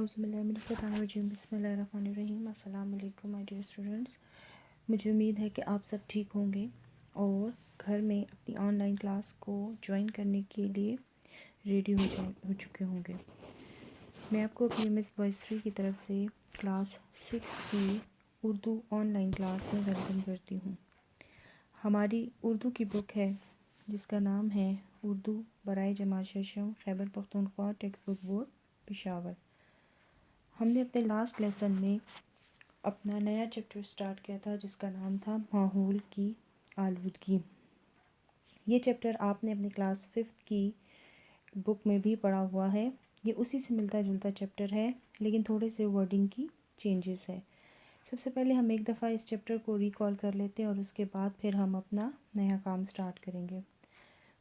اعوذ باللہ من الشیطان الرجیم بسم اللہ الرحمن الرحیم السلام علیکم مائی ڈیئر اسٹوڈنٹس. مجھے امید ہے کہ آپ سب ٹھیک ہوں گے اور گھر میں اپنی آن لائن کلاس کو جوائن کرنے کے لیے ریڈی ہو چکے ہوں گے. میں آپ کو اپنی MS وائس 3 کی طرف سے کلاس 6 کی اردو آن لائن کلاس میں ویلکم کرتی ہوں. ہماری اردو کی بک ہے جس کا نام ہے اردو برائے جماعت ششم Khyber Pakhtunkhwa text book board Peshawar. ہم نے اپنے لاسٹ لیسن میں اپنا نیا چیپٹر سٹارٹ کیا تھا جس کا نام تھا ماحول کی آلودگی. یہ چیپٹر آپ نے اپنی کلاس 5 کی بک میں بھی پڑھا ہوا ہے. یہ اسی سے ملتا جلتا چیپٹر ہے لیکن تھوڑے سے ورڈنگ کی چینجز ہے. سب سے پہلے ہم ایک دفعہ اس چیپٹر کو ریکال کر لیتے ہیں اور اس کے بعد پھر ہم اپنا نیا کام سٹارٹ کریں گے.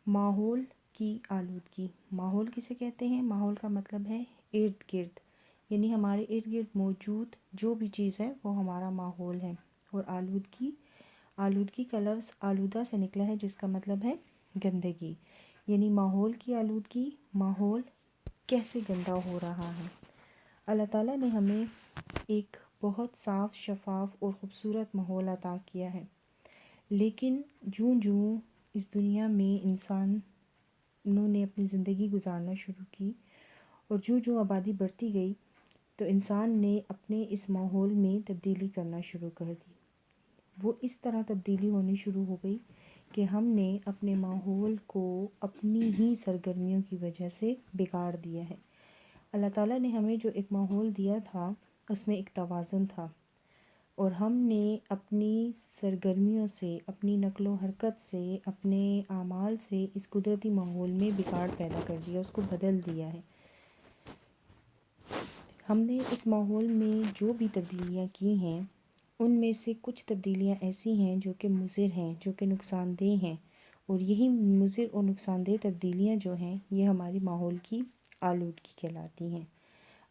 ماحول کی آلودگی. ماحول کسے کہتے ہیں؟ ماحول کا مطلب ہے ارد گرد، یعنی ہمارے ارد گرد موجود جو بھی چیز ہے وہ ہمارا ماحول ہے. اور آلودگی کا لفظ آلودہ سے نکلا ہے جس کا مطلب ہے گندگی. یعنی ماحول کی آلودگی، ماحول کیسے گندا ہو رہا ہے. اللہ تعالیٰ نے ہمیں ایک بہت صاف، شفاف اور خوبصورت ماحول عطا کیا ہے، لیکن جوں اس دنیا میں انسانوں نے اپنی زندگی گزارنا شروع کی اور جو آبادی بڑھتی گئی تو انسان نے اپنے اس ماحول میں تبدیلی کرنا شروع کر دی. وہ اس طرح تبدیلی ہونی شروع ہو گئی کہ ہم نے اپنے ماحول کو اپنی ہی سرگرمیوں کی وجہ سے بگاڑ دیا ہے. اللہ تعالیٰ نے ہمیں جو ایک ماحول دیا تھا اس میں ایک توازن تھا، اور ہم نے اپنی سرگرمیوں سے، اپنی نقل و حرکت سے، اپنے اعمال سے اس قدرتی ماحول میں بگاڑ پیدا کر دیا، اس کو بدل دیا ہے. ہم نے اس ماحول میں جو بھی تبدیلیاں کی ہیں ان میں سے کچھ تبدیلیاں ایسی ہیں جو کہ مضر ہیں، جو کہ نقصان دہ ہیں، اور یہی مضر اور نقصان دہ تبدیلیاں جو ہیں یہ ہماری ماحول کی آلودگی کہلاتی ہیں.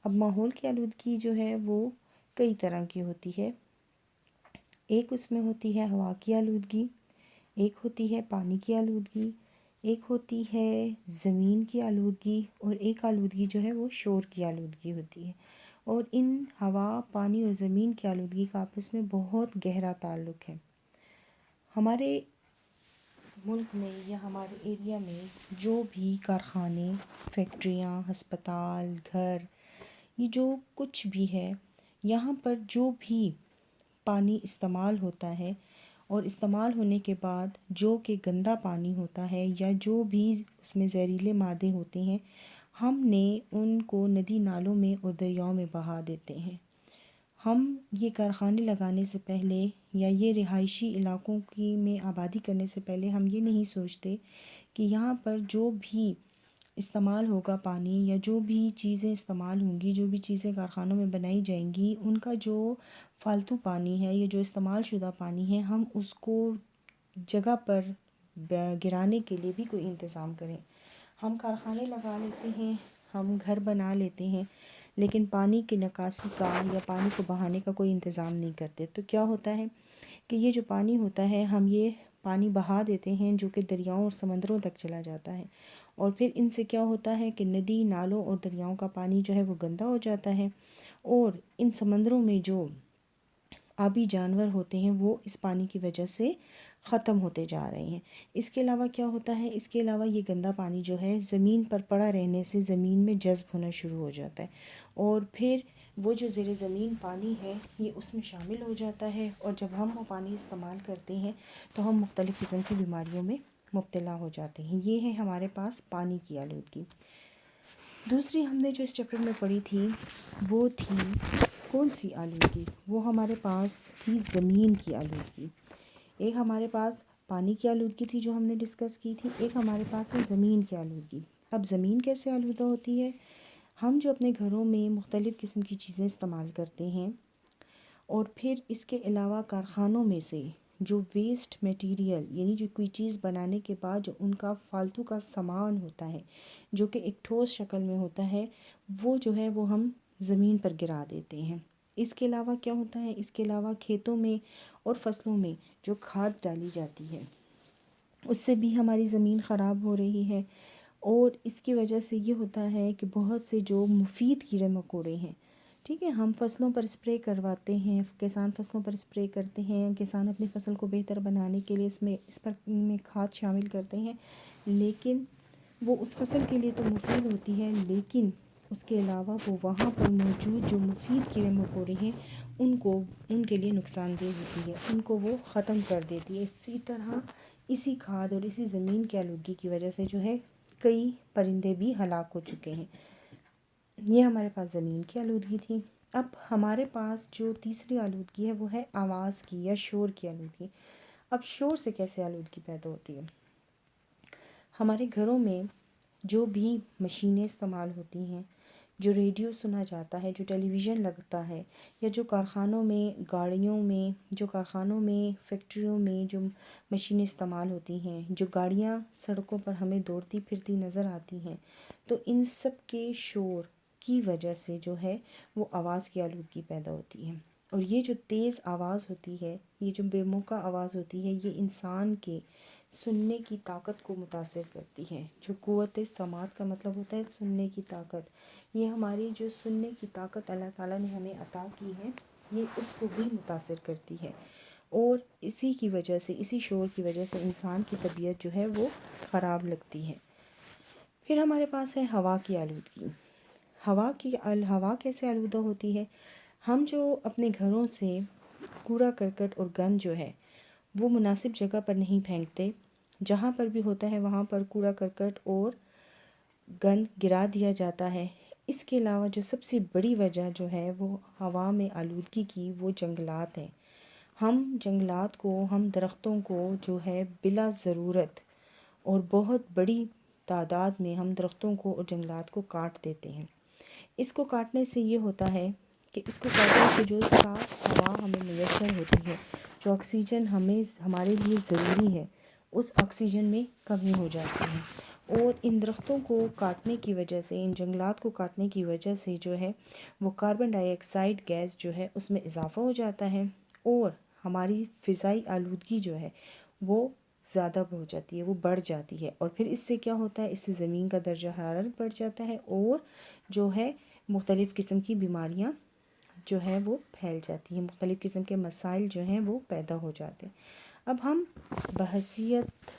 اب ماحول کی آلودگی جو ہے وہ کئی طرح کی ہوتی ہے. ایک اس میں ہوتی ہے ہوا کی آلودگی، ایک ہوتی ہے پانی کی آلودگی، ایک ہوتی ہے زمین کی آلودگی، اور ایک آلودگی جو ہے وہ شور کی آلودگی ہوتی ہے. اور ان ہوا، پانی اور زمین کی آلودگی کا آپس میں بہت گہرا تعلق ہے. ہمارے ملک میں یا ہمارے ایریا میں جو بھی کارخانے، فیکٹریاں، ہسپتال، گھر، یہ جو کچھ بھی ہے، یہاں پر جو بھی پانی استعمال ہوتا ہے اور استعمال ہونے کے بعد جو کہ گندا پانی ہوتا ہے یا جو بھی اس میں زہریلے مادے ہوتے ہیں، ہم نے ان کو ندی نالوں میں اور دریاؤں میں بہا دیتے ہیں. ہم یہ کارخانے لگانے سے پہلے یا یہ رہائشی علاقوں کی میں آبادی کرنے سے پہلے ہم یہ نہیں سوچتے کہ یہاں پر جو بھی استعمال ہوگا پانی، یا جو بھی چیزیں استعمال ہوں گی، جو بھی چیزیں کارخانوں میں بنائی جائیں گی، ان کا جو فالتو پانی ہے یا جو استعمال شدہ پانی ہے، ہم اس کو جگہ پر گرانے کے لیے بھی کوئی انتظام کریں. ہم کارخانے لگا لیتے ہیں، ہم گھر بنا لیتے ہیں، لیکن پانی کی نکاسی کا یا پانی کو بہانے کا کوئی انتظام نہیں کرتے. تو کیا ہوتا ہے کہ یہ جو پانی ہوتا ہے، ہم یہ پانی بہا دیتے ہیں جو کہ دریاؤں اور سمندروں تک چلا جاتا ہے، اور پھر ان سے کیا ہوتا ہے کہ ندی، نالوں اور دریاؤں کا پانی جو ہے وہ گندا ہو جاتا ہے، اور ان سمندروں میں جو آبی جانور ہوتے ہیں وہ اس پانی کی وجہ سے ختم ہوتے جا رہے ہیں. اس کے علاوہ کیا ہوتا ہے، اس کے علاوہ یہ گندا پانی جو ہے زمین پر پڑا رہنے سے زمین میں جذب ہونا شروع ہو جاتا ہے، اور پھر وہ جو زیر زمین پانی ہے یہ اس میں شامل ہو جاتا ہے، اور جب ہم وہ پانی استعمال کرتے ہیں تو ہم مختلف قسم کی بیماریوں میں مبتلا ہو جاتے ہیں. یہ ہے ہمارے پاس پانی کی آلودگی. دوسری ہم نے جو اس چیپٹر میں پڑھی تھی وہ تھی کون سی آلودگی؟ وہ ہمارے پاس تھی زمین کی آلودگی. ایک ہمارے پاس پانی کی آلودگی تھی جو ہم نے ڈسکس کی تھی، ایک ہمارے پاس ہے زمین کی آلودگی. اب زمین کیسے آلودہ ہوتی ہے؟ ہم جو اپنے گھروں میں مختلف قسم کی چیزیں استعمال کرتے ہیں، اور پھر اس کے علاوہ کارخانوں میں سے جو ویسٹ میٹیریل، یعنی جو کوئی چیز بنانے کے بعد جو ان کا فالتو کا سامان ہوتا ہے جو کہ ایک ٹھوس شکل میں ہوتا ہے، وہ جو ہے وہ ہم زمین پر گرا دیتے ہیں. اس کے علاوہ کیا ہوتا ہے، اس کے علاوہ کھیتوں میں اور فصلوں میں جو کھاد ڈالی جاتی ہے اس سے بھی ہماری زمین خراب ہو رہی ہے. اور اس کی وجہ سے یہ ہوتا ہے کہ بہت سے جو مفید کیڑے مکوڑے ہیں، ٹھیک ہے، ہم فصلوں پر اسپرے کرواتے ہیں، کسان فصلوں پر اسپرے کرتے ہیں، کسان اپنی فصل کو بہتر بنانے کے لیے اس پر میں کھاد شامل کرتے ہیں، لیکن وہ اس فصل کے لیے تو مفید ہوتی ہے، لیکن اس کے علاوہ وہ وہاں پر موجود جو مفید کیڑے مکوڑے ہیں ان کے لیے نقصان دہ ہوتی ہے، ان کو وہ ختم کر دیتی ہے۔ اسی طرح اسی کھاد اور اسی زمین کی آلودگی کی وجہ سے جو ہے کئی پرندے بھی ہلاک ہو چکے ہیں۔ یہ ہمارے پاس زمین کی آلودگی تھی۔ اب ہمارے پاس جو تیسری آلودگی ہے وہ ہے آواز کی یا شور کی آلودگی۔ اب شور سے کیسے آلودگی پیدا ہوتی ہے؟ ہمارے گھروں میں جو بھی مشینیں استعمال ہوتی ہیں، جو ریڈیو سنا جاتا ہے، جو ٹیلی ویژن لگتا ہے، یا جو کارخانوں میں، گاڑیوں میں، جو کارخانوں میں، فیکٹریوں میں جو مشینیں استعمال ہوتی ہیں، جو گاڑیاں سڑکوں پر ہمیں دوڑتی پھرتی نظر آتی ہیں، تو ان سب کے شور کی وجہ سے جو ہے وہ آواز کی آلودگی پیدا ہوتی ہے۔ اور یہ جو تیز آواز ہوتی ہے، یہ جو بے موقع آواز ہوتی ہے، یہ انسان کے سننے کی طاقت کو متاثر کرتی ہے۔ جو قوت سماعت کا مطلب ہوتا ہے سننے کی طاقت، یہ ہماری جو سننے کی طاقت اللہ تعالیٰ نے ہمیں عطا کی ہے، یہ اس کو بھی متاثر کرتی ہے، اور اسی کی وجہ سے، اسی شور کی وجہ سے انسان کی طبیعت جو ہے وہ خراب لگتی ہے۔ پھر ہمارے پاس ہے ہوا کی آلودگی۔ ہوا کیسے آلودہ ہوتی ہے؟ ہم جو اپنے گھروں سے کوڑا کرکٹ اور گند جو ہے وہ مناسب جگہ پر نہیں پھینکتے، جہاں پر بھی ہوتا ہے وہاں پر کوڑا کرکٹ اور گند گرا دیا جاتا ہے۔ اس کے علاوہ جو سب سے بڑی وجہ جو ہے وہ ہوا میں آلودگی کی، وہ جنگلات ہیں۔ ہم درختوں کو جو ہے بلا ضرورت اور بہت بڑی تعداد میں ہم درختوں کو اور جنگلات کو کاٹ دیتے ہیں۔ اس کو کاٹنے سے یہ ہوتا ہے کہ اس کو کاٹنے سے جو صاف ہوا ہمیں میسر ہوتی ہے، جو آکسیجن ہمارے لیے ضروری ہے، اس آکسیجن میں کمی ہو جاتی ہے، اور ان درختوں کو کاٹنے کی وجہ سے، ان جنگلات کو کاٹنے کی وجہ سے جو ہے وہ کاربن ڈائی آکسائڈ گیس جو ہے اس میں اضافہ ہو جاتا ہے، اور ہماری فضائی آلودگی جو ہے وہ زیادہ ہو جاتی ہے، وہ بڑھ جاتی ہے، اور پھر اس سے کیا ہوتا ہے، اس سے زمین کا درجہ حرارت بڑھ جاتا ہے، اور جو ہے مختلف قسم کی بیماریاں جو ہے وہ پھیل جاتی ہیں، مختلف قسم کے مسائل جو ہیں وہ پیدا ہو جاتے ہیں۔ اب ہم بحیثیت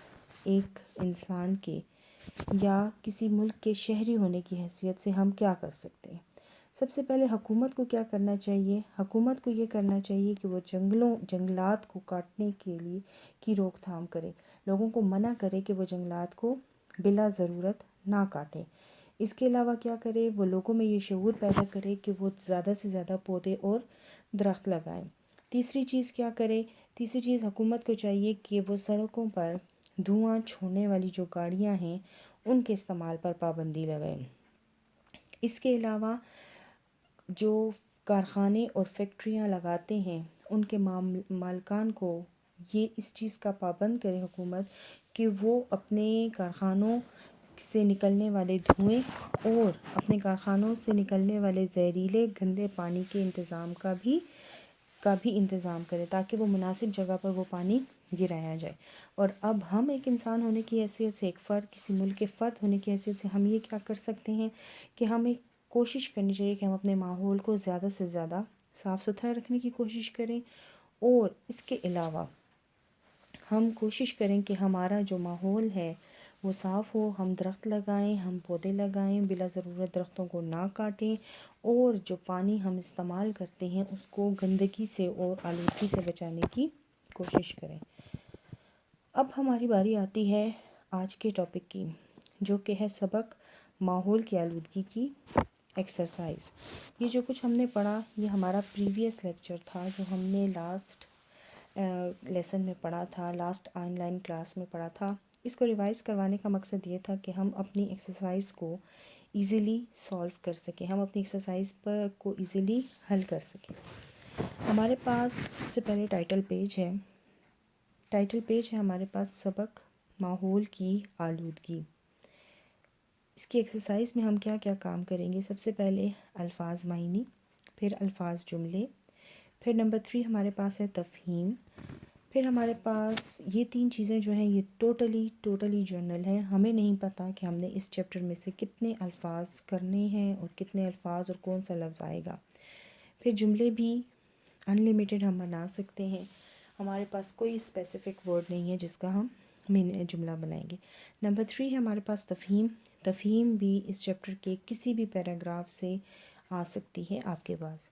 ایک انسان کے یا کسی ملک کے شہری ہونے کی حیثیت سے ہم کیا کر سکتے ہیں؟ سب سے پہلے حکومت کو کیا کرنا چاہیے؟ حکومت کو یہ کرنا چاہیے کہ وہ جنگلات کو کاٹنے کے لیے کی روک تھام کرے، لوگوں کو منع کرے کہ وہ جنگلات کو بلا ضرورت نہ کاٹیں۔ اس کے علاوہ کیا کرے؟ وہ لوگوں میں یہ شعور پیدا کرے کہ وہ زیادہ سے زیادہ پودے اور درخت لگائیں۔ تیسری چیز کیا کرے؟ تیسری چیز حکومت کو چاہیے کہ وہ سڑکوں پر دھواں چھوڑنے والی جو گاڑیاں ہیں ان کے استعمال پر پابندی لگائیں۔ اس کے علاوہ جو کارخانے اور فیکٹریاں لگاتے ہیں ان کے مالکان کو یہ اس چیز کا پابند کرے حکومت کہ وہ اپنے کارخانوں سے نکلنے والے دھوئیں اور اپنے کارخانوں سے نکلنے والے زہریلے گندے پانی کے انتظام کا بھی انتظام کرے، تاکہ وہ مناسب جگہ پر وہ پانی گرایا جائے۔ اور اب ہم ایک انسان ہونے کی حیثیت سے، ایک فرد، کسی ملک کے فرد ہونے کی حیثیت سے ہم یہ کیا کر سکتے ہیں کہ ہمیں کوشش کرنی چاہیے کہ ہم اپنے ماحول کو زیادہ سے زیادہ صاف ستھرا رکھنے کی کوشش کریں، اور اس کے علاوہ ہم کوشش کریں کہ ہمارا جو ماحول ہے وہ صاف ہو، ہم درخت لگائیں، ہم پودے لگائیں، بلا ضرورت درختوں کو نہ کاٹیں، اور جو پانی ہم استعمال کرتے ہیں اس کو گندگی سے اور آلودگی سے بچانے کی کوشش کریں۔ اب ہماری باری آتی ہے آج کے ٹاپک کی، جو کہ ہے سبق ماحول کی آلودگی کی ایکسرسائز۔ یہ جو کچھ ہم نے پڑھا یہ ہمارا پریویس لیکچر تھا، جو ہم نے لاسٹ لیسن میں پڑھا تھا، لاسٹ آن لائن کلاس میں پڑھا تھا۔ اس کو ریوائز کروانے کا مقصد یہ تھا کہ ہم اپنی ایکسرسائز کو ایزیلی سولو کر سکیں، ہم اپنی ایکسرسائز کو ایزیلی حل کر سکیں۔ ہمارے پاس سب سے پہلے ٹائٹل پیج ہے ہمارے پاس سبق ماحول کی آلودگی۔ اس کی ایکسرسائز میں ہم کیا کیا کام کریں گے؟ سب سے پہلے الفاظ معنی، پھر الفاظ جملے، پھر نمبر 3 ہمارے پاس ہے تفہیم، پھر ہمارے پاس یہ 3 چیزیں جو ہیں یہ ٹوٹلی جنرل ہیں. ہمیں نہیں پتہ کہ ہم نے اس چیپٹر میں سے کتنے الفاظ کرنے ہیں اور کتنے الفاظ اور کون سا لفظ آئے گا. پھر جملے بھی ان لمیٹڈ ہم بنا سکتے ہیں. ہمارے پاس کوئی اسپیسیفک ورڈ نہیں ہے جس کا ہم جملہ بنائیں گے. نمبر 3 ہے ہمارے پاس تفہیم. تفہیم بھی اس چیپٹر کے کسی بھی پیراگراف سے آ سکتی ہے آپ کے پاس.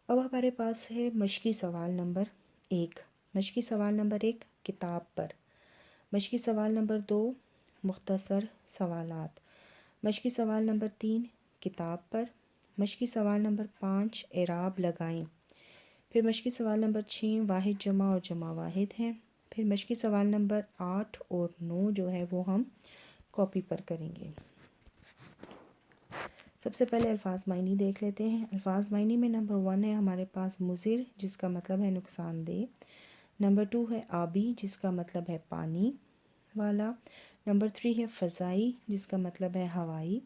اب ہمارے پاس ہے مشقی سوال نمبر 1. مشقی سوال نمبر 1 کتاب پر. مشقی سوال نمبر 2 مختصر سوالات. مشقی سوال نمبر 3 کتاب پر. مشقی سوال نمبر 5 اعراب لگائیں. پھر مشقی سوال نمبر 6 واحد جمع اور جمع واحد ہیں. پھر مشقی سوال نمبر 8 اور 9 جو ہے وہ ہم کاپی پر کریں گے. سب سے پہلے الفاظ معنی دیکھ لیتے ہیں. الفاظ معنی میں نمبر 1 ہے ہمارے پاس مضر جس کا مطلب ہے نقصان دہ. نمبر 2 ہے آبی جس کا مطلب ہے پانی والا. نمبر 3 ہے فضائی جس کا مطلب ہے ہوائی.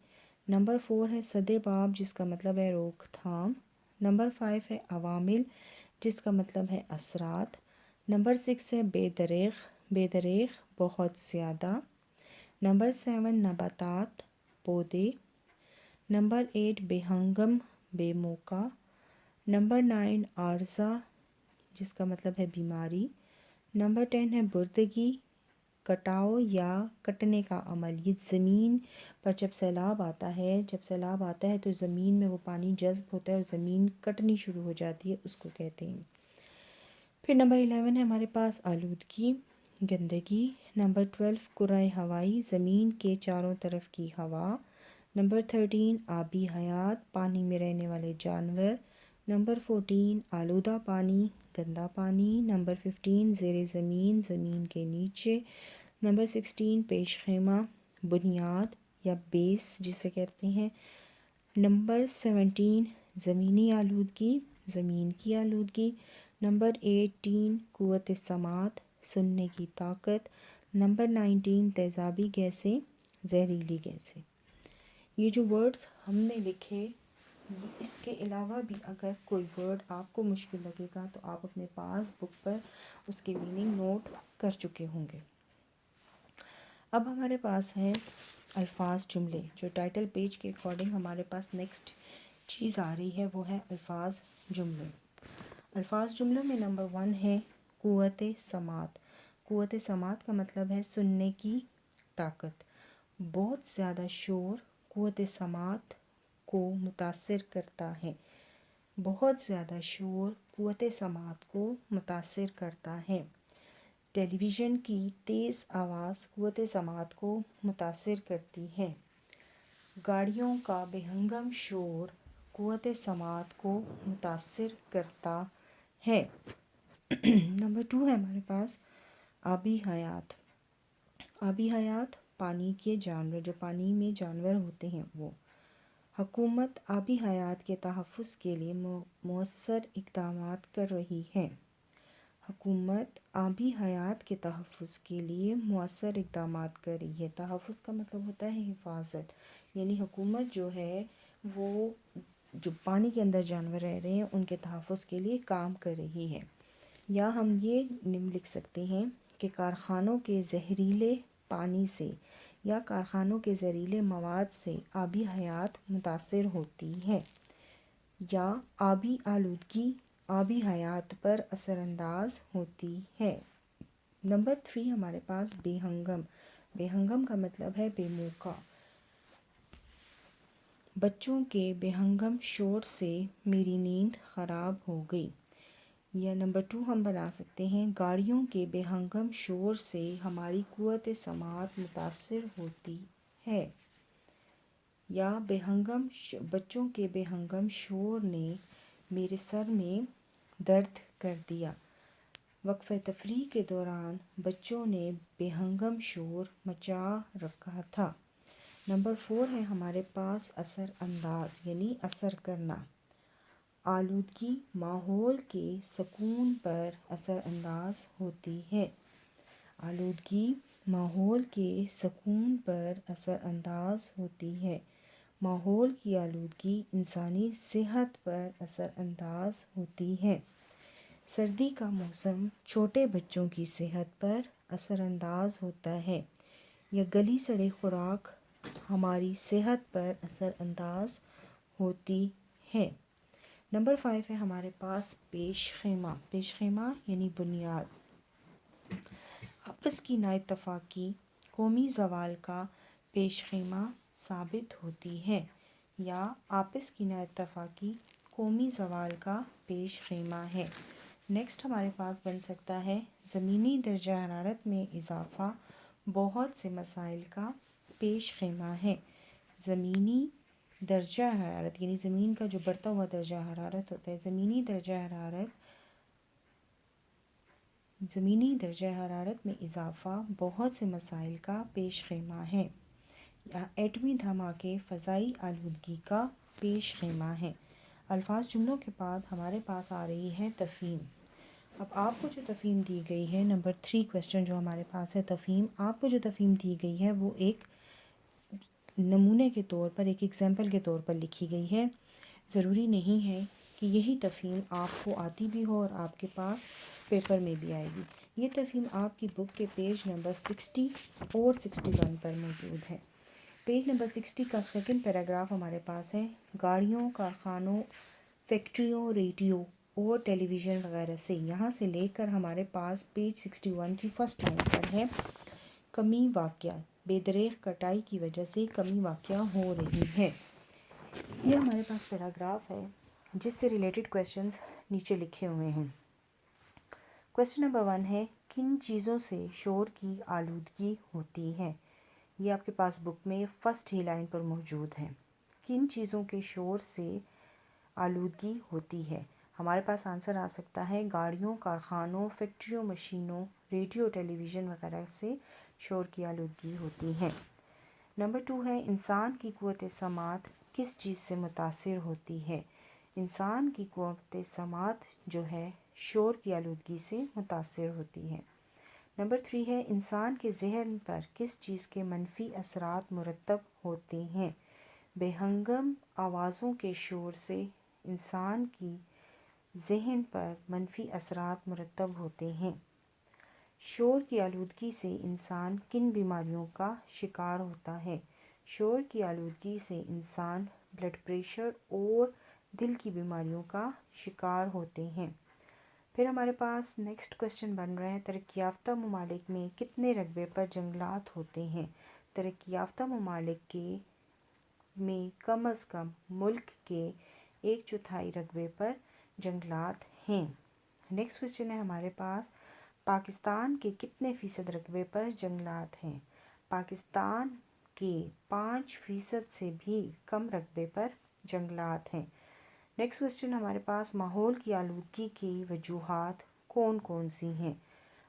نمبر 4 ہے سدِ باب جس کا مطلب ہے روک تھام. نمبر 5 ہے عوامل جس کا مطلب ہے اثرات. نمبر 6 ہے بے دریغ بہت زیادہ. نمبر 7 نباتات پودے. نمبر 8 بے ہنگم بے موقع. نمبر 9 عارضہ جس کا مطلب ہے بیماری. نمبر 10 ہے بردگی کٹاؤ یا کٹنے کا عمل. یہ زمین پر جب سیلاب آتا ہے تو زمین میں وہ پانی جذب ہوتا ہے اور زمین کٹنی شروع ہو جاتی ہے، اس کو کہتے ہیں. پھر نمبر 11 ہے ہمارے پاس آلودگی گندگی. نمبر 12 کرۂ ہوائی زمین کے چاروں طرف کی ہوا. نمبر 13 آبی حیات پانی میں رہنے والے جانور. نمبر 14 آلودہ پانی گندا پانی. نمبر 15 زیر زمین زمین کے نیچے. نمبر 16 پیش خیمہ بنیاد یا بیس جسے کہتے ہیں. نمبر 17 زمینی آلودگی زمین کی آلودگی. نمبر 18 قوت سماعت سننے کی طاقت. نمبر 19 تیزابی گیسیں زہریلی گیسیں. یہ جو ورڈز ہم نے لکھے اس کے علاوہ بھی اگر کوئی ورڈ آپ کو مشکل لگے گا تو آپ اپنے پاس بک پر اس کی میننگ نوٹ کر چکے ہوں گے. اب ہمارے پاس ہے الفاظ جملے جو ٹائٹل پیج کے اکارڈنگ ہمارے پاس نیکسٹ چیز آ رہی ہے وہ ہے الفاظ جملے. الفاظ جملوں میں نمبر 1 ہے قوت سماعت. قوت سماعت کا مطلب ہے سننے کی طاقت. بہت زیادہ شور قوت سماعت کو متاثر کرتا ہے. بہت زیادہ شور قوت سماعت کو متاثر کرتا ہے. ٹیلی ویژن کی تیز آواز قوت سماعت کو متاثر کرتی ہے. گاڑیوں کا بے ہنگم شور قوت سماعت کو متاثر کرتا ہے. نمبر 2 ہے ہمارے پاس آبی حیات. آبی حیات پانی کے جانور جو پانی میں جانور ہوتے ہیں وہ. حکومت آبی حیات کے تحفظ کے لیے مؤثر اقدامات کر رہی ہے. حکومت آبی حیات کے تحفظ کے لیے مؤثر اقدامات کر رہی ہے. تحفظ کا مطلب ہوتا ہے حفاظت، یعنی حکومت جو ہے وہ جو پانی کے اندر جانور رہ رہے ہیں ان کے تحفظ کے لیے کام کر رہی ہے. یا ہم یہ لکھ سکتے ہیں کہ کارخانوں کے زہریلے پانی سے یا کارخانوں کے زہریلے مواد سے آبی حیات متاثر ہوتی ہے. یا آبی آلودگی آبی حیات پر اثر انداز ہوتی ہے. نمبر 3 ہمارے پاس بے ہنگم. بے ہنگم کا مطلب ہے بے موقع. بچوں کے بے ہنگم شور سے میری نیند خراب ہو گئی. یا نمبر 2 ہم بنا سکتے ہیں گاڑیوں کے بے ہنگم شور سے ہماری قوت سماعت متاثر ہوتی ہے. یا بچوں کے بے ہنگم شور نے میرے سر میں درد کر دیا. وقفہ تفریح کے دوران بچوں نے بے ہنگم شور مچا رکھا تھا. نمبر 4 ہے ہمارے پاس اثر انداز یعنی اثر کرنا. آلودگی ماحول کے سکون پر اثر انداز ہوتی ہے. آلودگی ماحول کے سکون پر اثر انداز ہوتی ہے. ماحول کی آلودگی انسانی صحت پر اثر انداز ہوتی ہے. سردی کا موسم چھوٹے بچوں کی صحت پر اثر انداز ہوتا ہے، یا گلی سڑی خوراک ہماری صحت پر اثر انداز ہوتی ہے۔ نمبر 5 ہے ہمارے پاس پیش خیمہ۔ پیش خیمہ یعنی بنیاد۔ آپس کی نا اتفاقی قومی زوال کا پیش خیمہ ثابت ہوتی ہے، یا آپس کی نا اتفاقی قومی زوال کا پیش خیمہ ہے۔ نیکسٹ ہمارے پاس بن سکتا ہے زمینی درجہ حرارت میں اضافہ بہت سے مسائل کا پیش خیمہ ہے۔ زمینی درجہ حرارت یعنی زمین کا جو بڑھتا ہوا درجہ حرارت ہوتا ہے، زمینی درجہ حرارت میں اضافہ بہت سے مسائل کا پیش خیمہ ہے، یا ایٹمی دھماکے فضائی آلودگی کا پیش خیمہ ہے۔ الفاظ جملوں کے بعد ہمارے پاس آ رہی ہے تفہیم۔ اب آپ کو جو تفہیم دی گئی ہے، نمبر 3 کویسچن جو ہمارے پاس ہے تفہیم، آپ کو جو تفہیم دی گئی ہے وہ ایک نمونے کے طور پر، ایک ایگزامپل کے طور پر لکھی گئی ہے۔ ضروری نہیں ہے کہ یہی تفہیم آپ کو آتی بھی ہو اور آپ کے پاس پیپر میں بھی آئے گی۔ یہ تفہیم آپ کی بک کے پیج نمبر 60 اور 61 پر موجود ہے۔ پیج نمبر 60 کا سیکنڈ پیراگراف ہمارے پاس ہے، گاڑیوں، کارخانوں، فیکٹریوں، ریڈیو اور ٹیلی ویژن وغیرہ سے، یہاں سے لے کر ہمارے پاس پیج 61 کی فرسٹ لائن پر ہے، کمی واقعہ، بے دریغ کٹائی کی وجہ سے کمی واقعہ ہو رہی ہے۔ یہ ہمارے پاس پیراگراف ہے جس سے ریلیٹڈ کویسچنز نیچے لکھے ہوئے ہیں۔ کویسچن نمبر 1 ہے، کن چیزوں سے شور کی آلودگی ہوتی ہے؟ یہ آپ کے پاس بک میں فرسٹ ہی لائن پر موجود ہے۔ کن چیزوں کے شور سے آلودگی ہوتی ہے؟ ہمارے پاس آنسر آ سکتا ہے گاڑیوں، کارخانوں، فیکٹریوں، مشینوں، ریڈیو، ٹیلی ویژن وغیرہ سے شور کی آلودگی ہوتی ہے۔ نمبر 2 ہے، انسان کی قوت سماعت کس چیز سے متاثر ہوتی ہے؟ انسان کی قوت سماعت جو ہے شور کی آلودگی سے متاثر ہوتی ہے۔ نمبر 3 ہے، انسان کے ذہن پر کس چیز کے منفی اثرات مرتب ہوتے ہیں؟ بے ہنگم آوازوں کے شور سے انسان کی ذہن پر منفی اثرات مرتب ہوتے ہیں۔ شور کی آلودگی سے انسان کن بیماریوں کا شکار ہوتا ہے؟ شور کی آلودگی سے انسان بلڈ پریشر اور دل کی بیماریوں کا شکار ہوتے ہیں۔ پھر ہمارے پاس نیکسٹ کویسچن بن رہے ہیں، ترقی یافتہ ممالک میں کتنے رقبے پر جنگلات ہوتے ہیں؟ ترقی یافتہ ممالک میں کم از کم ملک کے 1/4 رقبے پر جنگلات ہیں۔ نیکسٹ کویسچن ہے ہمارے پاس، پاکستان کے کتنے فیصد رقبے پر جنگلات ہیں؟ پاکستان کے 5% سے بھی کم رقبے پر جنگلات ہیں۔ نیکسٹ کویسچن ہمارے پاس، ماحول کی آلودگی کی وجوہات کون کون سی ہیں؟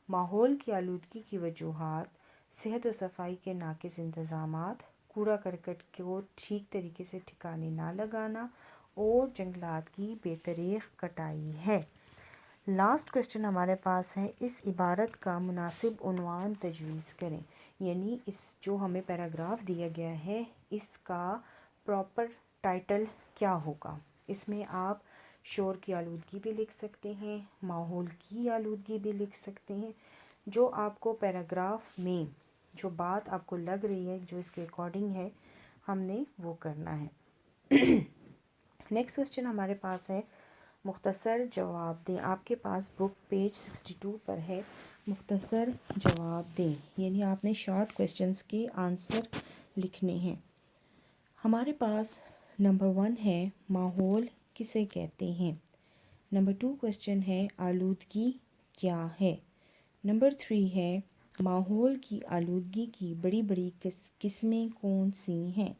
ماحول کی آلودگی کی وجوہات صحت و صفائی کے ناقص انتظامات، کوڑا کرکٹ کو ٹھیک طریقے سے ٹھکانے نہ لگانا اور جنگلات کی بے دریغ کٹائی ہے۔ لاسٹ کویسچن ہمارے پاس ہے، اس عبارت کا مناسب عنوان تجویز کریں، یعنی اس جو ہمیں پیراگراف دیا گیا ہے اس کا پراپر ٹائٹل کیا ہوگا؟ اس میں آپ شور کی آلودگی بھی لکھ سکتے ہیں، ماحول کی آلودگی بھی لکھ سکتے ہیں، جو آپ کو پیراگراف میں جو بات آپ کو لگ رہی ہے، جو اس کے اکارڈنگ ہے، ہم نے وہ کرنا ہے۔ نیکسٹ کویسچن ہمارے پاس ہے، مختصر جواب دیں۔ آپ کے پاس بک پیج 62 پر ہے، مختصر جواب دیں، یعنی آپ نے شارٹ کویسچنز کے آنسر لکھنے ہیں۔ ہمارے پاس نمبر 1 ہے، ماحول کسے کہتے ہیں؟ نمبر 2 کویسچن ہے، آلودگی کیا ہے؟ نمبر 3 ہے، ماحول کی آلودگی کی بڑی بڑی قسمیں کون سی ہیں؟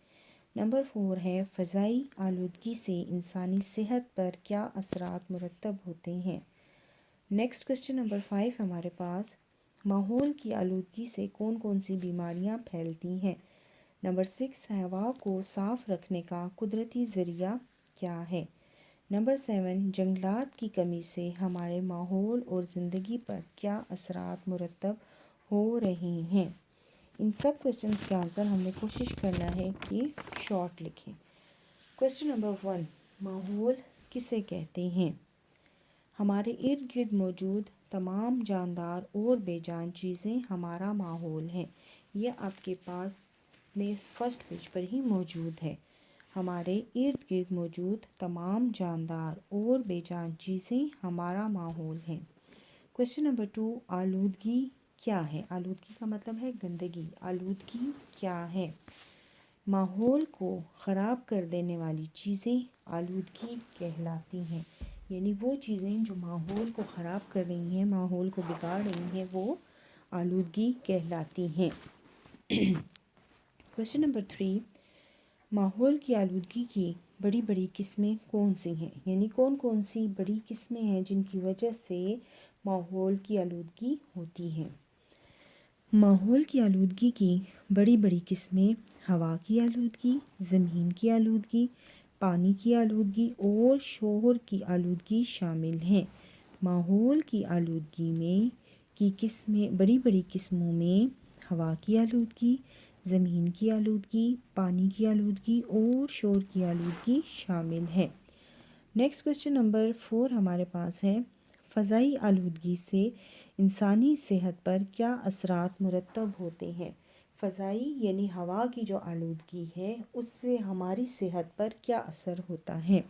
نمبر 4 ہے، فضائی آلودگی سے انسانی صحت پر کیا اثرات مرتب ہوتے ہیں؟ نیکسٹ کویسچن نمبر 5 ہمارے پاس، ماحول کی آلودگی سے کون کون سی بیماریاں پھیلتی ہیں؟ نمبر 6، ہوا کو صاف رکھنے کا قدرتی ذریعہ کیا ہے؟ نمبر 7، جنگلات کی کمی سے ہمارے ماحول اور زندگی پر کیا اثرات مرتب ہو رہے ہیں؟ ان سب کویسچنز کے آنسر ہم نے کوشش کرنا ہے کہ شارٹ لکھیں۔ کویسچن نمبر 1، ماحول کسے کہتے ہیں؟ ہمارے ارد گرد موجود تمام جاندار اور بے جان چیزیں ہمارا ماحول ہیں. یہ آپ کے پاس اپنے فرسٹ پیج پر ہی موجود ہے. ہمارے ارد گرد موجود تمام جاندار اور بے جان چیزیں ہمارا ماحول ہیں. کویسچن نمبر 2، آلودگی کیا ہے؟ آلودگی کا مطلب ہے گندگی. آلودگی کیا ہے؟ ماحول کو خراب کر دینے والی چیزیں آلودگی کہلاتی ہیں. یعنی وہ چیزیں جو ماحول کو خراب کر رہی ہیں، ماحول کو بگاڑ رہی ہیں، وہ آلودگی کہلاتی ہیں. کویسچن نمبر 3، ماحول کی آلودگی کی بڑی بڑی قسمیں کون سی ہیں؟ یعنی کون کون سی بڑی قسمیں ہیں جن کی وجہ سے ماحول کی آلودگی ہوتی ہے؟ ماحول کی آلودگی کی بڑی بڑی قسمیں ہوا کی آلودگی، زمین کی آلودگی، پانی کی آلودگی اور شور کی آلودگی شامل ہیں. ماحول کی آلودگی کی قسمیں بڑی بڑی قسموں میں ہوا کی آلودگی، زمین کی آلودگی، پانی کی آلودگی اور شور کی آلودگی شامل ہے. نیکسٹ کویسچن نمبر 4 ہمارے پاس ہے، فضائی آلودگی سے انسانی صحت پر کیا اثرات مرتب ہوتے ہیں؟ فضائی یعنی ہوا کی جو آلودگی ہے اس سے ہماری صحت پر کیا اثر ہوتا ہے؟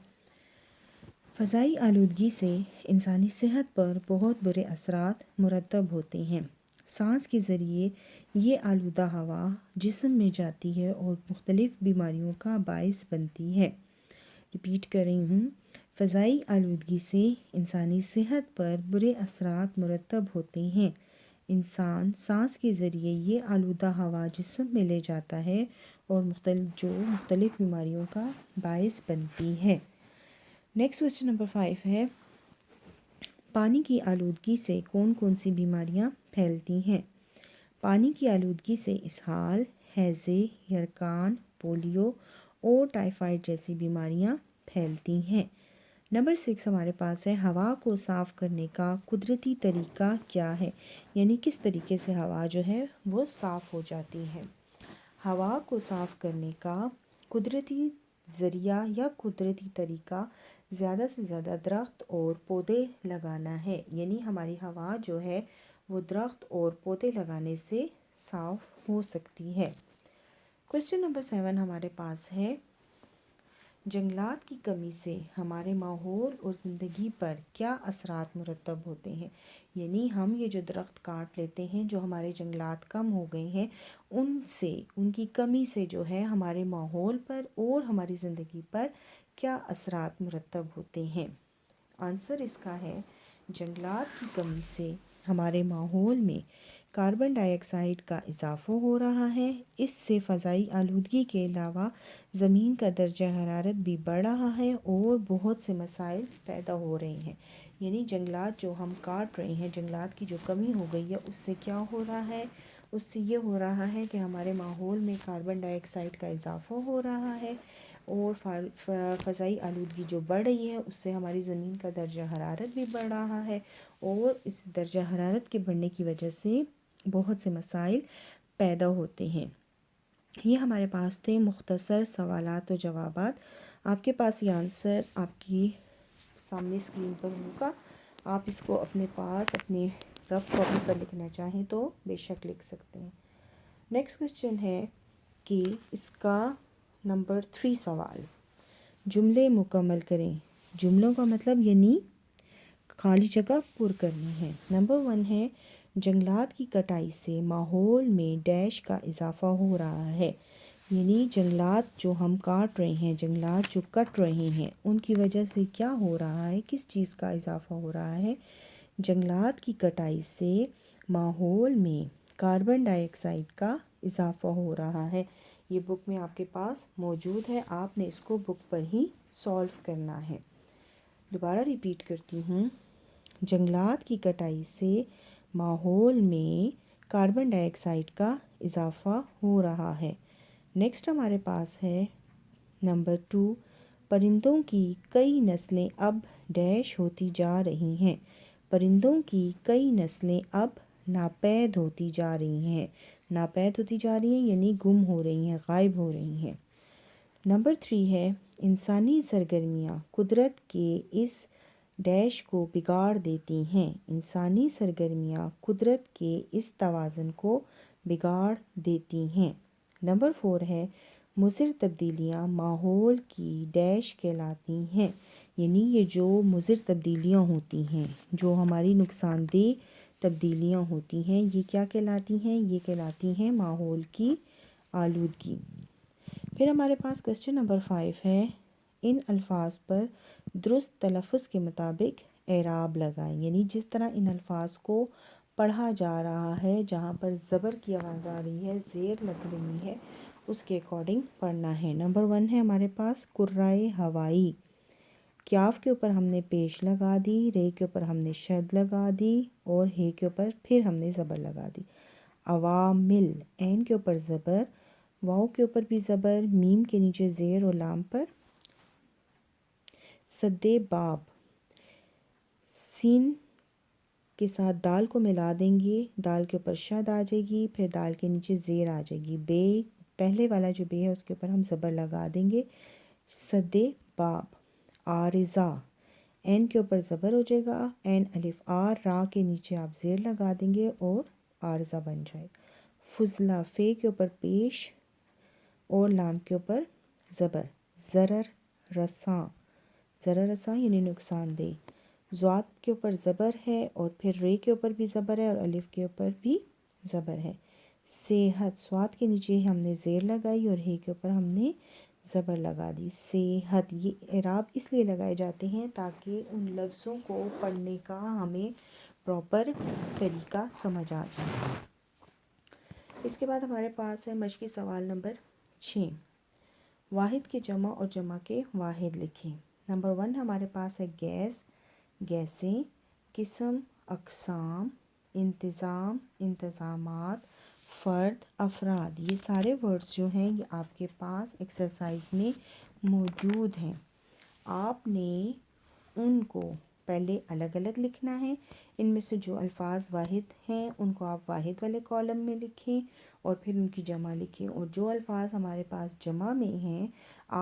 فضائی آلودگی سے انسانی صحت پر بہت برے اثرات مرتب ہوتے ہیں. سانس کے ذریعے یہ آلودہ ہوا جسم میں جاتی ہے اور مختلف بیماریوں کا باعث بنتی ہے. ریپیٹ کر رہی ہوں، فضائی آلودگی سے انسانی صحت پر برے اثرات مرتب ہوتے ہیں. انسان سانس کے ذریعے یہ آلودہ ہوا جسم میں لے جاتا ہے اور مختلف بیماریوں کا باعث بنتی ہے. نیکسٹ کویسچن نمبر 5 ہے، پانی کی آلودگی سے کون کون سی بیماریاں پھیلتی ہیں؟ پانی کی آلودگی سے اسہال، ہیضے، یرقان، پولیو اور ٹائیفائڈ جیسی بیماریاں پھیلتی ہیں. نمبر 6 ہمارے پاس ہے، ہوا کو صاف کرنے کا قدرتی طریقہ کیا ہے؟ یعنی کس طریقے سے ہوا جو ہے وہ صاف ہو جاتی ہے؟ ہوا کو صاف کرنے کا قدرتی ذریعہ یا قدرتی طریقہ زیادہ سے زیادہ درخت اور پودے لگانا ہے. یعنی ہماری ہوا جو ہے وہ درخت اور پودے لگانے سے صاف ہو سکتی ہے. کویسچن نمبر 7 ہمارے پاس ہے، جنگلات کی کمی سے ہمارے ماحول اور زندگی پر کیا اثرات مرتب ہوتے ہیں؟ یعنی ہم یہ جو درخت کاٹ لیتے ہیں، جو ہمارے جنگلات کم ہو گئے ہیں، ان کی کمی سے جو ہے ہمارے ماحول پر اور ہماری زندگی پر کیا اثرات مرتب ہوتے ہیں؟ آنسر اس کا ہے، جنگلات کی کمی سے ہمارے ماحول میں کاربن ڈائی آکسائڈ کا اضافہ ہو رہا ہے. اس سے فضائی آلودگی کے علاوہ زمین کا درجہ حرارت بھی بڑھ رہا ہے اور بہت سے مسائل پیدا ہو رہے ہیں. یعنی جنگلات جو ہم کاٹ رہے ہیں، جنگلات کی جو کمی ہو گئی ہے، اس سے کیا ہو رہا ہے؟ اس سے یہ ہو رہا ہے کہ ہمارے ماحول میں کاربن ڈائی آکسائڈ کا اضافہ ہو رہا ہے اور فضائی آلودگی جو بڑھ رہی ہے اس سے ہماری زمین کا درجہ حرارت بھی بڑھ رہا ہے اور اس درجہ حرارت کے بڑھنے کی وجہ سے بہت سے مسائل پیدا ہوتے ہیں. یہ ہمارے پاس تھے مختصر سوالات و جوابات. آپ کے پاس یہ آنسر آپ کی سامنے اسکرین پر ہوگا. آپ اس کو اپنے پاس اپنی رف کاپی پر لکھنا چاہیں تو بے شک لکھ سکتے ہیں. نیکسٹ کویسچن ہے کہ اس کا نمبر 3 سوال، جملے مکمل کریں. جملوں کا مطلب یعنی خالی جگہ پر کرنی ہے. نمبر 1 ہے، جنگلات کی کٹائی سے ماحول میں ڈیش کا اضافہ ہو رہا ہے. یعنی جنگلات جو ہم کاٹ رہے ہیں، جنگلات جو کٹ رہے ہیں، ان کی وجہ سے کیا ہو رہا ہے؟ کس چیز کا اضافہ ہو رہا ہے؟ جنگلات کی کٹائی سے ماحول میں کاربن ڈائی آکسائڈ کا اضافہ ہو رہا ہے. یہ بک میں آپ کے پاس موجود ہے، آپ نے اس کو بک پر ہی سولو کرنا ہے. دوبارہ ریپیٹ کرتی ہوں، جنگلات کی کٹائی سے ماحول میں کاربن ڈائی آکسائڈ کا اضافہ ہو رہا ہے. نیکسٹ ہمارے پاس ہے نمبر 2، پرندوں کی کئی نسلیں اب ڈیش ہوتی جا رہی ہیں. پرندوں کی کئی نسلیں اب ناپید ہوتی جا رہی ہیں. ناپید ہوتی جا رہی ہیں یعنی گم ہو رہی ہیں، غائب ہو رہی ہیں. نمبر 3 ہے، انسانی سرگرمیاں قدرت کے اس ڈیش کو بگاڑ دیتی ہیں۔ انسانی سرگرمیاں قدرت کے اس توازن کو بگاڑ دیتی ہیں۔ نمبر 4 ہے مضر تبدیلیاں ماحول کی ڈیش کہلاتی ہیں، یعنی یہ جو مضر تبدیلیاں ہوتی ہیں، جو ہماری نقصان دہ تبدیلیاں ہوتی ہیں، یہ کیا کہلاتی ہیں؟ یہ کہلاتی ہیں ماحول کی آلودگی۔ پھر ہمارے پاس کویسچن نمبر 5 ہے ان الفاظ پر درست تلفظ کے مطابق اعراب لگائیں، یعنی جس طرح ان الفاظ کو پڑھا جا رہا ہے، جہاں پر زبر کی آواز آ رہی ہے، زیر لگ رہی ہے، اس کے اکارڈنگ پڑھنا ہے۔ نمبر 1 ہے ہمارے پاس کرۂ ہوائی، کاف کے اوپر ہم نے پیش لگا دی، رے کے اوپر ہم نے شد لگا دی اور ہے کے اوپر پھر ہم نے زبر لگا دی۔ عوامل، عین کے اوپر زبر، واؤ کے اوپر بھی زبر، میم کے نیچے زیر اور لام پر سدے باب، سین کے ساتھ دال کو ملا دیں گے، دال کے اوپر شد آ جائے گی، پھر دال کے نیچے زیر آ جائے گی، بے پہلے والا جو بے ہے اس کے اوپر ہم زبر لگا دیں گے، سدے باب۔ عارضہ، این کے اوپر زبر ہو جائے گا، این الف آر، را کے نیچے آپ زیر لگا دیں گے اور عارضہ بن جائے گا۔ فضلہ، فے کے اوپر پیش اور لام کے اوپر زبر، ضرر رساں، ضرر رساں یعنی نقصان دہ۔ ضاد کے اوپر زبر ہے اور پھر رے کے اوپر بھی زبر ہے اور الف کے اوپر بھی زبر ہے۔ صحت، صاد کے نیچے ہم نے زیر لگائی اور ہے کے اوپر ہم نے زبر لگا دی۔ صحت، یہ اعراب اس لیے لگائے جاتے ہیں تاکہ ان لفظوں کو پڑھنے کا ہمیں پراپر طریقہ سمجھ آ جائے۔ اس کے بعد ہمارے پاس ہے مشقی سوال نمبر 6، واحد کے جمع اور جمع کے واحد لکھیں۔ نمبر 1 ہمارے پاس ہے گیس، گیسیں، قسم، اقسام، انتظام، انتظامات، فرد، افراد۔ یہ سارے ورڈز جو ہیں یہ آپ کے پاس ایکسرسائز میں موجود ہیں۔ آپ نے ان کو پہلے الگ الگ لکھنا ہے، ان میں سے جو الفاظ واحد ہیں ان کو آپ واحد والے کالم میں لکھیں اور پھر ان کی جمع لکھیں، اور جو الفاظ ہمارے پاس جمع میں ہیں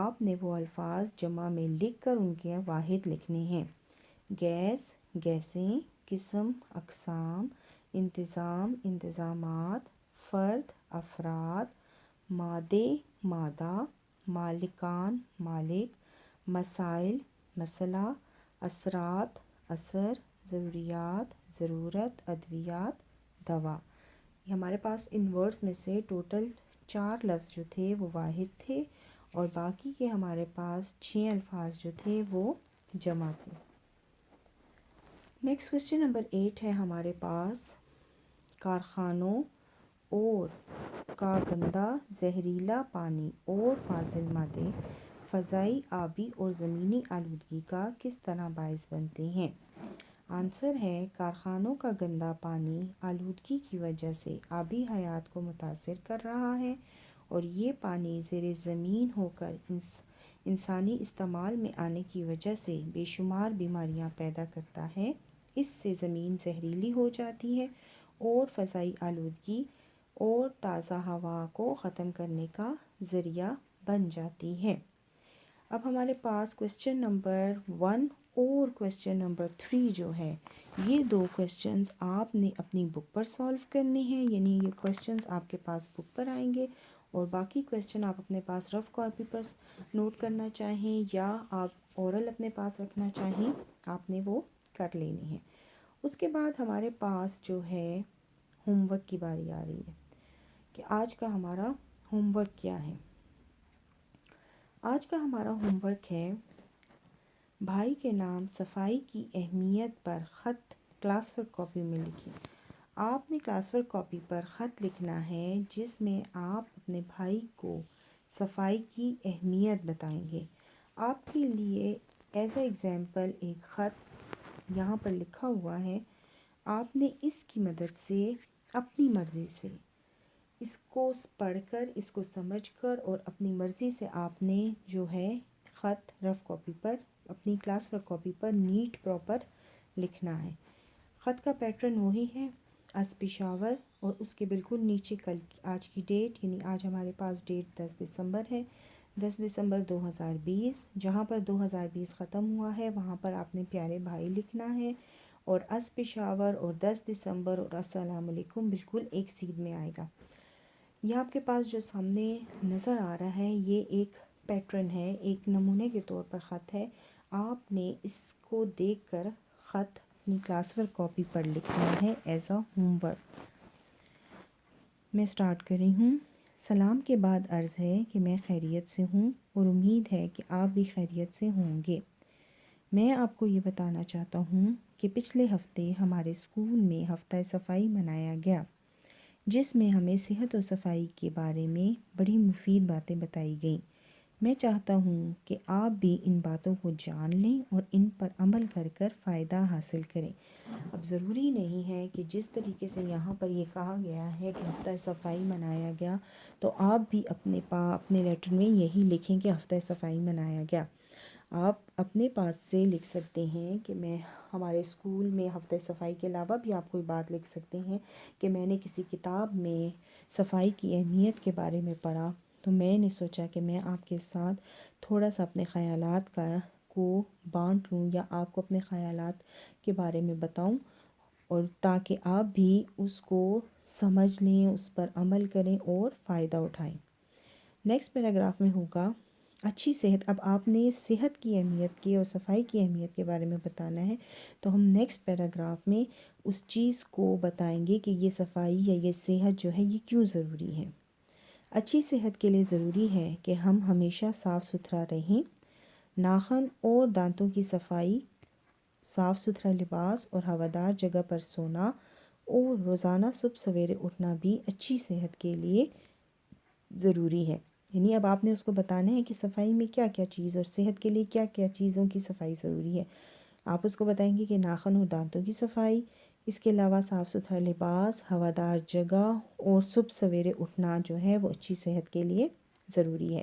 آپ نے وہ الفاظ جمع میں لکھ کر ان کے واحد لکھنے ہیں۔ گیس، گیسیں، قسم، اقسام، انتظام، انتظامات، فرد، افراد، مادے، مادہ، مالکان، مالک، مسائل، مسئلہ، اثرات، اثر، ضروریات، ضرورت، ادویات، دوا۔ یہ ہمارے پاس ان ورڈز میں سے ٹوٹل 4 لفظ جو تھے وہ واحد تھے اور باقی کے ہمارے پاس 6 الفاظ جو تھے وہ جمع تھے۔ نیکسٹ کویسچن نمبر 8 ہے ہمارے پاس کارخانوں اور کا گندا زہریلا پانی اور فاضل مادے فضائی، آبی اور زمینی آلودگی کا کس طرح باعث بنتے ہیں؟ آنسر ہے کارخانوں کا گندا پانی آلودگی کی وجہ سے آبی حیات کو متاثر کر رہا ہے اور یہ پانی زیر زمین ہو کر انسانی استعمال میں آنے کی وجہ سے بے شمار بیماریاں پیدا کرتا ہے۔ اس سے زمین زہریلی ہو جاتی ہے اور فضائی آلودگی اور تازہ ہوا کو ختم کرنے کا ذریعہ بن جاتی ہے۔ اب ہمارے پاس کویسچن نمبر 1 اور کویسچن نمبر 3 جو ہے یہ 2 کویسچنز آپ نے اپنی بک پر سالو کرنے ہیں، یعنی یہ کویسچنز آپ کے پاس بک پر آئیں گے اور باقی کویسچن آپ اپنے پاس رف کاپی پر نوٹ کرنا چاہیں یا آپ اورل اپنے پاس رکھنا چاہیں آپ نے وہ کر لینے ہیں۔ اس کے بعد ہمارے پاس جو ہے ہوم ورک کی باری آ رہی ہے کہ آج کا ہمارا ہوم ورک کیا ہے۔ آج کا ہمارا ہوم ورک ہے بھائی کے نام صفائی کی اہمیت پر خط کلاس ورک کاپی میں لکھیں۔ آپ نے کلاس ورک کاپی پر خط لکھنا ہے جس میں آپ اپنے بھائی کو صفائی کی اہمیت بتائیں گے۔ آپ کے لیے ایز اے ایگزامپل ایک خط یہاں پر لکھا ہوا ہے، آپ نے اس کی مدد سے اپنی مرضی سے اس کو پڑھ کر، اس کو سمجھ کر اور اپنی مرضی سے آپ نے جو ہے خط رف کاپی پر اپنی کلاس ورک کاپی پر نیٹ پراپر لکھنا ہے۔ خط کا پیٹرن وہی ہے از پشاور اور اس کے بالکل نیچے آج کی ڈیٹ، یعنی آج ہمارے پاس ڈیٹ 10 دسمبر ہے، 10 دسمبر 2020، جہاں پر 2020 ختم ہوا ہے وہاں پر آپ نے پیارے بھائی لکھنا ہے، اور از پشاور اور 10 دسمبر اور السلام علیکم بالکل ایک سیدھ میں آئے گا۔ یہ آپ کے پاس جو سامنے نظر آ رہا ہے یہ ایک پیٹرن ہے، ایک نمونے کے طور پر خط ہے۔ آپ نے اس کو دیکھ کر خط اپنی کلاس ورک کاپی پر لکھنا ہے ایز اے ہوم ورک۔ میں سٹارٹ کر رہی ہوں۔ سلام کے بعد عرض ہے کہ میں خیریت سے ہوں اور امید ہے کہ آپ بھی خیریت سے ہوں گے۔ میں آپ کو یہ بتانا چاہتا ہوں کہ پچھلے ہفتے ہمارے اسکول میں ہفتہ صفائی منایا گیا، جس میں ہمیں صحت و صفائی کے بارے میں بڑی مفید باتیں بتائی گئیں۔ میں چاہتا ہوں کہ آپ بھی ان باتوں کو جان لیں اور ان پر عمل کر کر فائدہ حاصل کریں۔ اب ضروری نہیں ہے کہ جس طریقے سے یہاں پر یہ کہا گیا ہے کہ ہفتہ صفائی منایا گیا تو آپ بھی اپنے لیٹر میں یہی لکھیں کہ ہفتہ صفائی منایا گیا۔ آپ اپنے پاس سے لکھ سکتے ہیں کہ میں ہمارے اسکول میں ہفتہ صفائی کے علاوہ بھی آپ کوئی بات لکھ سکتے ہیں کہ میں نے کسی کتاب میں صفائی کی اہمیت کے بارے میں پڑھا، تو میں نے سوچا کہ میں آپ کے ساتھ تھوڑا سا اپنے خیالات کو بانٹ لوں یا آپ کو اپنے خیالات کے بارے میں بتاؤں، اور تاکہ آپ بھی اس کو سمجھ لیں، اس پر عمل کریں اور فائدہ اٹھائیں۔ نیکسٹ پیراگراف میں ہوگا اچھی صحت۔ اب آپ نے صحت کی اہمیت کی اور صفائی کی اہمیت کے بارے میں بتانا ہے، تو ہم نیکسٹ پیراگراف میں اس چیز کو بتائیں گے کہ یہ صفائی یا یہ صحت جو ہے یہ کیوں ضروری ہے۔ اچھی صحت کے لیے ضروری ہے کہ ہم ہمیشہ صاف ستھرا رہیں، ناخن اور دانتوں کی صفائی، صاف ستھرا لباس اور ہوادار جگہ پر سونا، اور روزانہ صبح سویرے اٹھنا بھی اچھی صحت کے لیے ضروری ہے۔ یعنی اب آپ نے اس کو بتانا ہے کہ صفائی میں کیا کیا چیز اور صحت کے لیے کیا کیا چیزوں کی صفائی ضروری ہے۔ آپ اس کو بتائیں گے کہ ناخن اور دانتوں کی صفائی، اس کے علاوہ صاف ستھرا لباس، ہوادار جگہ اور صبح سویرے اٹھنا جو ہے وہ اچھی صحت کے لیے ضروری ہے۔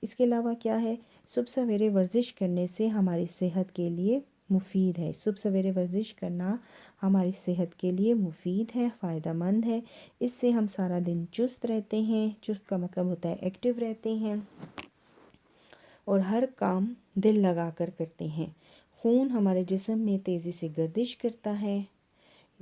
اس کے علاوہ کیا ہے، صبح سویرے ورزش کرنے سے ہماری صحت کے لیے مفید ہے۔ صبح سویرے ورزش کرنا ہماری صحت کے لیے مفید ہے، فائدہ مند ہے۔ اس سے ہم سارا دن چست رہتے ہیں، چست کا مطلب ہوتا ہے ایکٹیو رہتے ہیں، اور ہر کام دل لگا کر کرتے ہیں۔ خون ہمارے جسم میں تیزی سے گردش کرتا ہے۔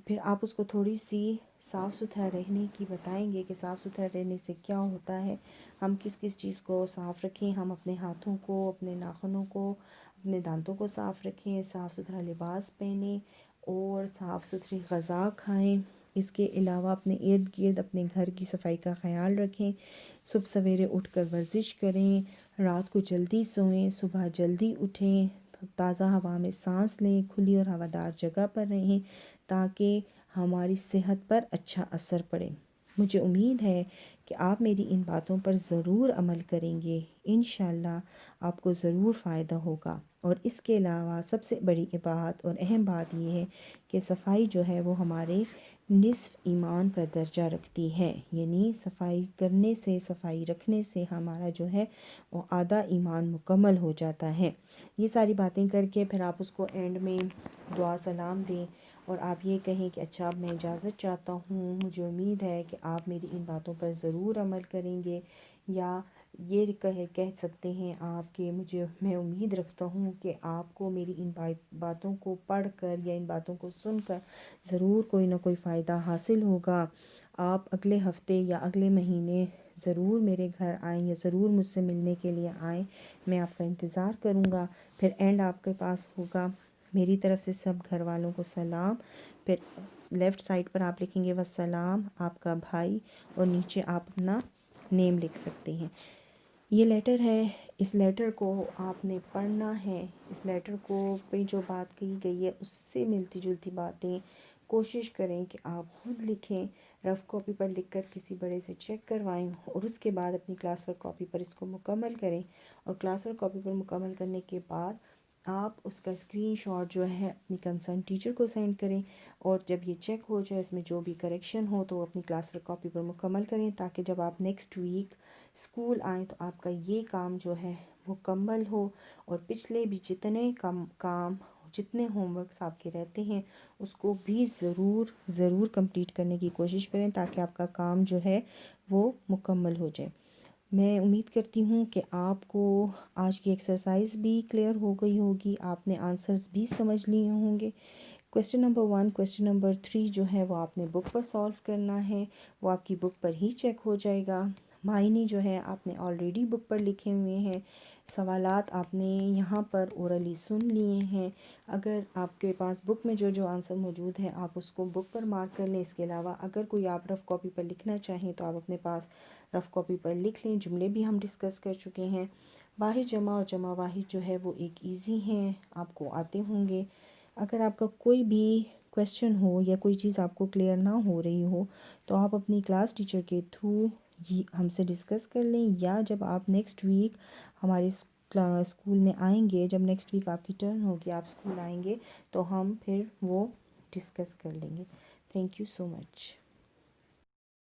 پھر آپ اس کو تھوڑی سی صاف ستھرا رہنے کی بتائیں گے کہ صاف ستھرا رہنے سے کیا ہوتا ہے، ہم کس کس چیز کو صاف رکھیں، ہم اپنے ہاتھوں کو، اپنے ناخنوں کو، اپنے دانتوں کو صاف رکھیں، صاف ستھرا لباس پہنیں اور صاف ستھری غذا کھائیں۔ اس کے علاوہ اپنے ارد گرد اپنے گھر کی صفائی کا خیال رکھیں، صبح سویرے اٹھ کر ورزش کریں، رات کو جلدی سوئیں، صبح جلدی اٹھیں، تازہ ہوا میں سانس لیں، کھلی اور ہوادار جگہ پر رہیں تاکہ ہماری صحت پر اچھا اثر پڑے۔ مجھے امید ہے کہ آپ میری ان باتوں پر ضرور عمل کریں گے، انشاءاللہ آپ کو ضرور فائدہ ہوگا۔ اور اس کے علاوہ سب سے بڑی بات اور اہم بات یہ ہے کہ صفائی جو ہے وہ ہمارے نصف ایمان کا درجہ رکھتی ہے، یعنی صفائی کرنے سے، صفائی رکھنے سے ہمارا جو ہے وہ آدھا ایمان مکمل ہو جاتا ہے۔ یہ ساری باتیں کر کے پھر آپ اس کو اینڈ میں دعا سلام دیں اور آپ یہ کہیں کہ اچھا اب میں اجازت چاہتا ہوں، مجھے امید ہے کہ آپ میری ان باتوں پر ضرور عمل کریں گے، یا یہ کہہ سکتے ہیں آپ کہ میں امید رکھتا ہوں کہ آپ کو میری ان باتوں کو پڑھ کر یا ان باتوں کو سن کر ضرور کوئی نہ کوئی فائدہ حاصل ہوگا۔ آپ اگلے ہفتے یا اگلے مہینے ضرور میرے گھر آئیں یا ضرور مجھ سے ملنے کے لیے آئیں، میں آپ کا انتظار کروں گا۔ پھر اینڈ آپ کے پاس ہوگا میری طرف سے سب گھر والوں کو سلام، پھر لیفٹ سائڈ پر آپ لکھیں گے والسلام آپ کا بھائی، اور نیچے آپ اپنا نیم لکھ سکتے ہیں۔ یہ لیٹر ہے، اس لیٹر کو آپ نے پڑھنا ہے۔ اس لیٹر کو پہ جو بات کہی گئی ہے اس سے ملتی جلتی باتیں کوشش کریں کہ آپ خود لکھیں، رف کاپی پر لکھ کر کسی بڑے سے چیک کروائیں، اور اس کے بعد اپنی کلاس ورک کاپی پر اس کو مکمل کریں، اور کلاس ورک کاپی پر مکمل کرنے کے بعد آپ اس کا اسکرین شاٹ جو ہے اپنی کنسرن ٹیچر کو سینڈ کریں، اور جب یہ چیک ہو جائے اس میں جو بھی کریکشن ہو تو وہ اپنی کلاس ورک کاپی پر مکمل کریں، تاکہ جب آپ نیکسٹ ویک اسکول آئیں تو آپ کا یہ کام جو ہے مکمل ہو، اور پچھلے بھی جتنے کام جتنے ہوم ورکس آپ کے رہتے ہیں اس کو بھی ضرور کمپلیٹ کرنے کی کوشش کریں، تاکہ آپ کا کام جو ہے وہ مکمل ہو جائے۔ میں امید کرتی ہوں کہ آپ کو آج کی ایکسرسائز بھی کلیئر ہو گئی ہوگی، آپ نے آنسرز بھی سمجھ لیے ہوں گے۔ کویسچن نمبر 1، کویسچن نمبر 3 جو ہے وہ آپ نے بک پر سولو کرنا ہے، وہ آپ کی بک پر ہی چیک ہو جائے گا۔ معنی جو ہے آپ نے آلریڈی بک پر لکھے ہوئے ہیں، سوالات آپ نے یہاں پر اورلی سن لیے ہیں۔ اگر آپ کے پاس بک میں جو آنسر موجود ہے آپ اس کو بک پر مارک کر لیں۔ اس کے علاوہ اگر کوئی آپ رف کاپی پر لکھنا چاہیں تو آپ اپنے پاس رف کاپی پر لکھ لیں۔ جملے بھی ہم ڈسکس کر چکے ہیں۔ واحد جمع اور جمع واحد جو ہے وہ ایک ایزی ہیں، آپ کو آتے ہوں گے۔ اگر آپ کا کوئی بھی کویسچن ہو یا کوئی چیز آپ کو کلیئر نہ ہو رہی ہو تو آپ اپنی کلاس ٹیچر کے تھرو ہم سے ڈسکس کر لیں، یا جب آپ نیکسٹ ویک ہمارے اسکول میں آئیں گے، جب نیکسٹ ویک آپ کی ٹرن ہوگی، آپ اسکول آئیں گے تو ہم پھر وہ ڈسکس کر لیں گے۔ Thank you so much.